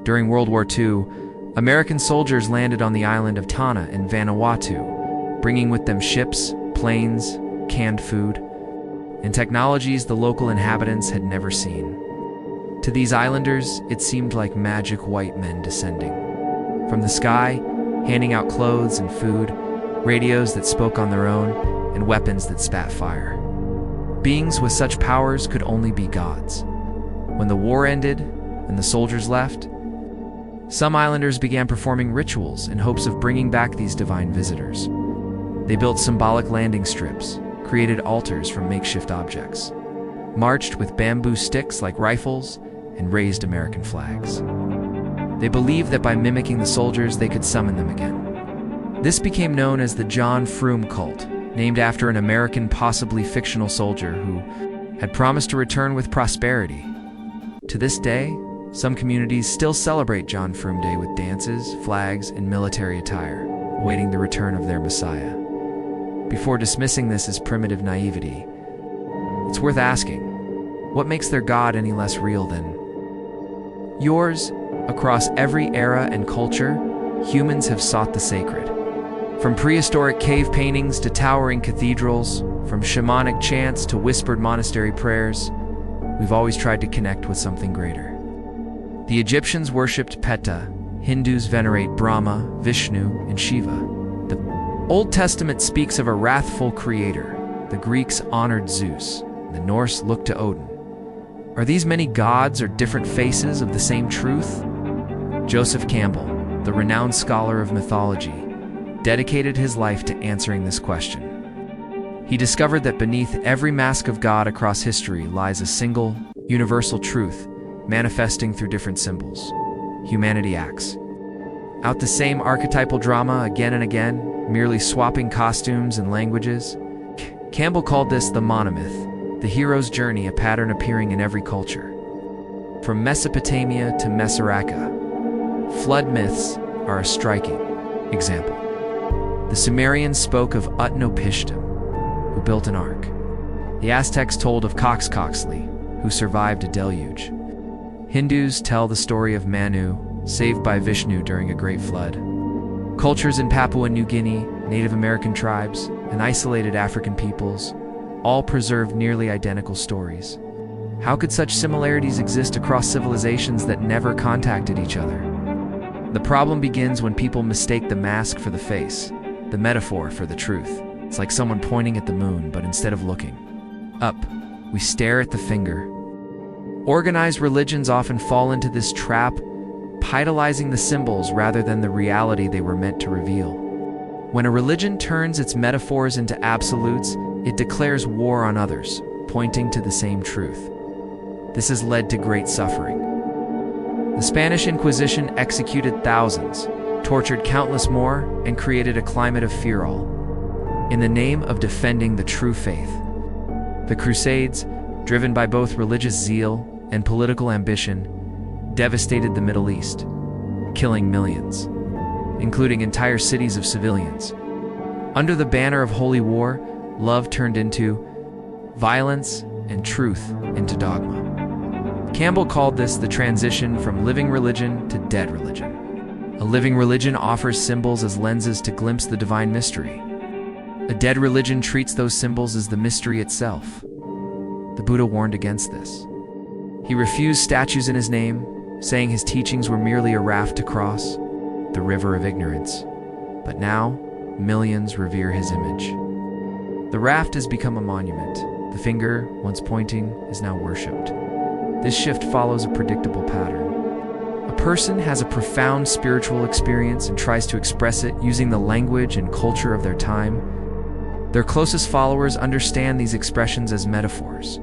During World War II, American soldiers landed on the island of Tanna in Vanuatu, bringing with them ships, planes, canned food, and technologies the local inhabitants had never seen. To these islanders, it seemed like magic white men descending from the sky, handing out clothes and food, radios that spoke on their own, and weapons that spat fire. Beings with such powers could only be gods. When the war ended and the soldiers left, some islanders began performing rituals in hopes of bringing back these divine visitors. They built symbolic landing strips, created altars from makeshift objects, marched with bamboo sticks like rifles, and raised American flags. They believed that by mimicking the soldiers, they could summon them again. This became known as the John Frum cult, named after an American, possibly fictional soldier who had promised to return with prosperity. To this day, some communities still celebrate John Frum Day with dances, flags, and military attire, awaiting the return of their Messiah. Before dismissing this as primitive naivety, it's worth asking, what makes their God any less real than yours? Across every era and culture, humans have sought the sacred. From prehistoric cave paintings to towering cathedrals, from shamanic chants to whispered monastery prayers, we've always tried to connect with something greater. The Egyptians worshipped Ptah, Hindus venerate Brahma, Vishnu, and Shiva. The Old Testament speaks of a wrathful creator. The Greeks honored Zeus. The Norse looked to Odin. Are these many gods or different faces of the same truth? Joseph Campbell, the renowned scholar of mythology, dedicated his life to answering this question. He discovered that beneath every mask of God across history lies a single, universal truth, manifesting through different symbols. Humanity acts out the same archetypal drama again and again, merely swapping costumes and languages. Campbell called this the monomyth, the hero's journey, a pattern appearing in every culture. From Mesopotamia to Mesoraca, flood myths are a striking example. The Sumerians spoke of Utnapishtim, who built an ark. The Aztecs told of Coxcoxtli, who survived a deluge. Hindus tell the story of Manu, saved by Vishnu during a great flood. Cultures in Papua New Guinea, Native American tribes, and isolated African peoples all preserved nearly identical stories. How could such similarities exist across civilizations that never contacted each other? The problem begins when people mistake the mask for the face, the metaphor for the truth. It's like someone pointing at the moon, but instead of looking up, we stare at the finger. Organized religions often fall into this trap, idolizing the symbols rather than the reality they were meant to reveal. When a religion turns its metaphors into absolutes, it declares war on others, pointing to the same truth. This has led to great suffering. The Spanish Inquisition executed thousands, tortured countless more, and created a climate of fear all in the name of defending the true faith. The Crusades, driven by both religious zeal and political ambition, devastated the Middle East, killing millions, including entire cities of civilians. Under the banner of holy war, love turned into violence and truth into dogma. Campbell called this the transition from living religion to dead religion. A living religion offers symbols as lenses to glimpse the divine mystery. A dead religion treats those symbols as the mystery itself. The Buddha warned against this. He refused statues in his name, saying his teachings were merely a raft to cross the river of ignorance. But now, millions revere his image. The raft has become a monument. The finger, once pointing, is now worshipped. This shift follows a predictable pattern. A person has a profound spiritual experience and tries to express it using the language and culture of their time. Their closest followers understand these expressions as metaphors.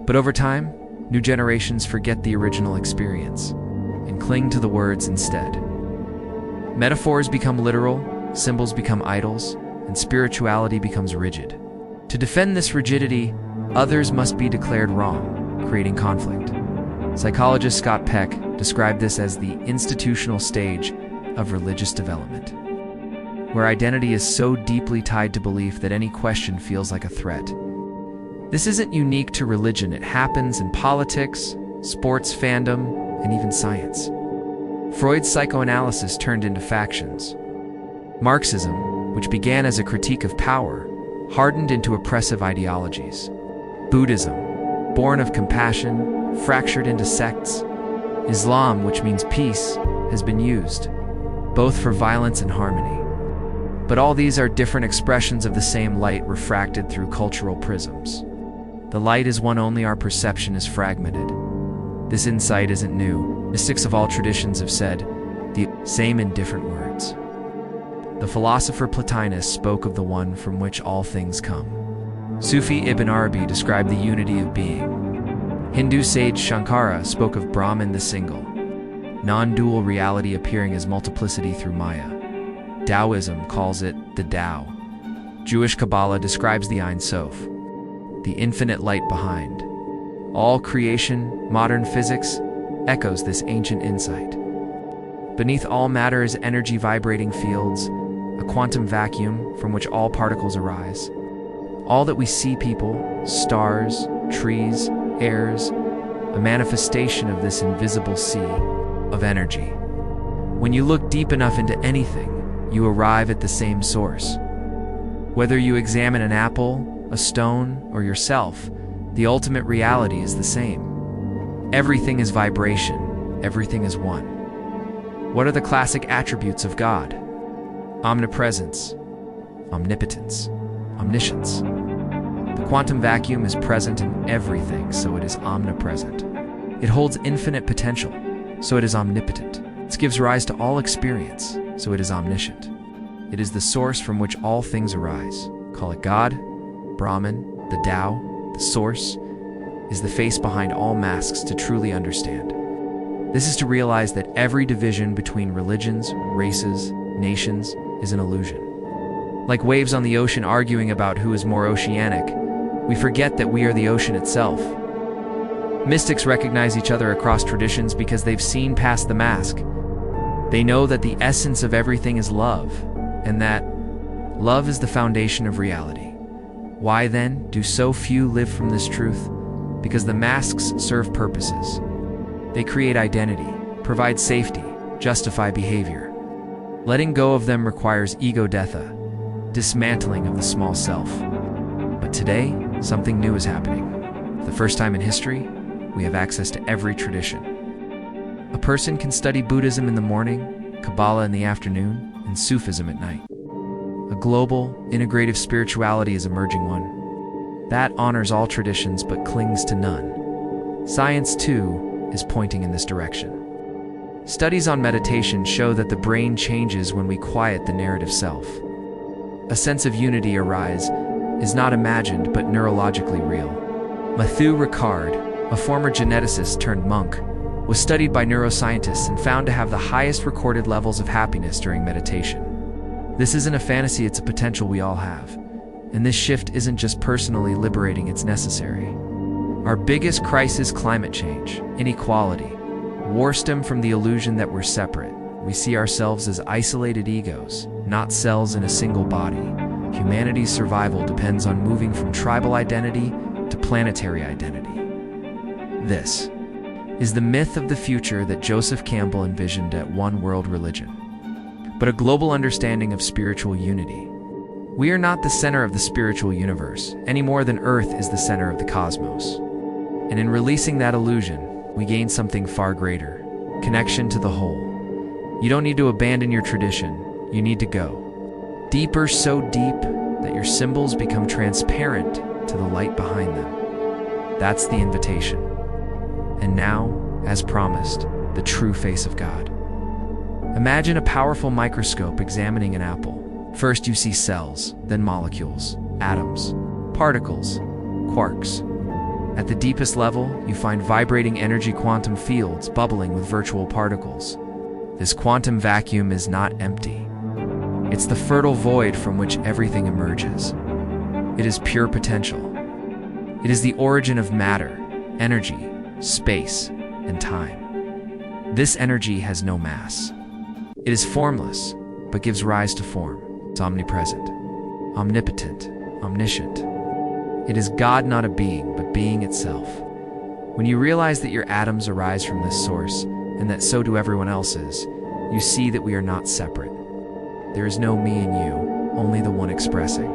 But over time, new generations forget the original experience and cling to the words instead. Metaphors become literal, symbols become idols, and spirituality becomes rigid. To defend this rigidity, others must be declared wrong, creating conflict. Psychologist Scott Peck described this as the institutional stage of religious development, where identity is so deeply tied to belief that any question feels like a threat. This isn't unique to religion. It happens in politics, sports fandom, and even science. Freud's psychoanalysis turned into factions. Marxism, which began as a critique of power, hardened into oppressive ideologies. Buddhism, born of compassion, fractured into sects. Islam, which means peace, has been used, both for violence and harmony. But all these are different expressions of the same light refracted through cultural prisms. The light is one, only our perception is fragmented. This insight isn't new. Mystics of all traditions have said the same in different words. The philosopher Plotinus spoke of the one from which all things come. Sufi Ibn Arabi described the unity of being. Hindu sage Shankara spoke of Brahman the single, non-dual reality appearing as multiplicity through Maya. Taoism calls it the Tao. Jewish Kabbalah describes the Ein Sof, the infinite light behind. All creation, modern physics, echoes this ancient insight. Beneath all matter is energy, vibrating fields, a quantum vacuum from which all particles arise. All that we see, people, stars, trees, airs, a manifestation of this invisible sea of energy. When you look deep enough into anything, you arrive at the same source. Whether you examine an apple, a stone, or yourself, the ultimate reality is the same. Everything is vibration, everything is one. What are the classic attributes of God? Omnipresence, omnipotence, omniscience. The quantum vacuum is present in everything, so it is omnipresent. It holds infinite potential, so it is omnipotent. It gives rise to all experience, so it is omniscient. It is the source from which all things arise. Call it God, Brahman, the Tao. The source is the face behind all masks to truly understand. This is to realize that every division between religions, races, nations is an illusion. Like waves on the ocean arguing about who is more oceanic, we forget that we are the ocean itself. Mystics recognize each other across traditions because they've seen past the mask. They know that the essence of everything is love, and that love is the foundation of reality. Why then do so few live from this truth? Because the masks serve purposes. They create identity, provide safety, justify behavior. Letting go of them requires ego detha, dismantling of the small self. But today, something new is happening. For the first time in history, we have access to every tradition. A person can study Buddhism in the morning, Kabbalah in the afternoon, and Sufism at night. A global, integrative spirituality is emerging one that honors all traditions but clings to none. Science, too, is pointing in this direction. Studies on meditation show that the brain changes when we quiet the narrative self. A sense of unity arises is not imagined but neurologically real. Mathieu Ricard, a former geneticist turned monk, was studied by neuroscientists and found to have the highest recorded levels of happiness during meditation. This isn't a fantasy, it's a potential we all have. And this shift isn't just personally liberating, it's necessary. Our biggest crisis, climate change, inequality, war, stem from the illusion that we're separate. We see ourselves as isolated egos, not cells in a single body. Humanity's survival depends on moving from tribal identity to planetary identity. This is the myth of the future that Joseph Campbell envisioned at One World Religion, but a global understanding of spiritual unity. We are not the center of the spiritual universe, any more than Earth is the center of the cosmos. And in releasing that illusion, we gain something far greater, connection to the whole. You don't need to abandon your tradition, you need to go deeper, so deep that your symbols become transparent to the light behind them. That's the invitation. And now, as promised, the true face of God. Imagine a powerful microscope examining an apple. First you see cells, then molecules, atoms, particles, quarks. At the deepest level, you find vibrating energy quantum fields bubbling with virtual particles. This quantum vacuum is not empty. It's the fertile void from which everything emerges. It is pure potential. It is the origin of matter, energy, space, and time. This energy has no mass. It is formless, but gives rise to form. It's omnipresent, omnipotent, omniscient. It is God, not a being, but being itself. When you realize that your atoms arise from this source, and that so do everyone else's, you see that we are not separate. There is no me and you, only the one expressing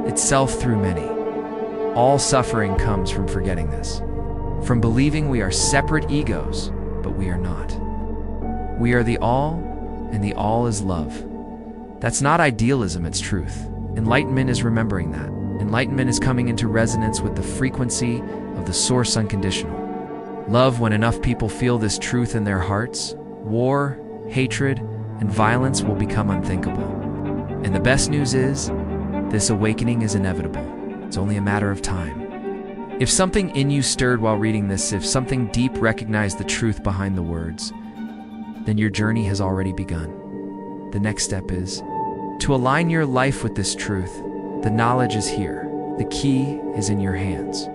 itself through many. All suffering comes from forgetting this, from believing we are separate egos, but we are not. We are the all, and the all is love. That's not idealism, it's truth. Enlightenment is remembering that. Enlightenment is coming into resonance with the frequency of the source unconditional. Love, when enough people feel this truth in their hearts, war, hatred, and violence will become unthinkable. And the best news is, this awakening is inevitable. It's only a matter of time. If something in you stirred while reading this, if something deep recognized the truth behind the words, then your journey has already begun. The next step is to align your life with this truth. The knowledge is here. The key is in your hands.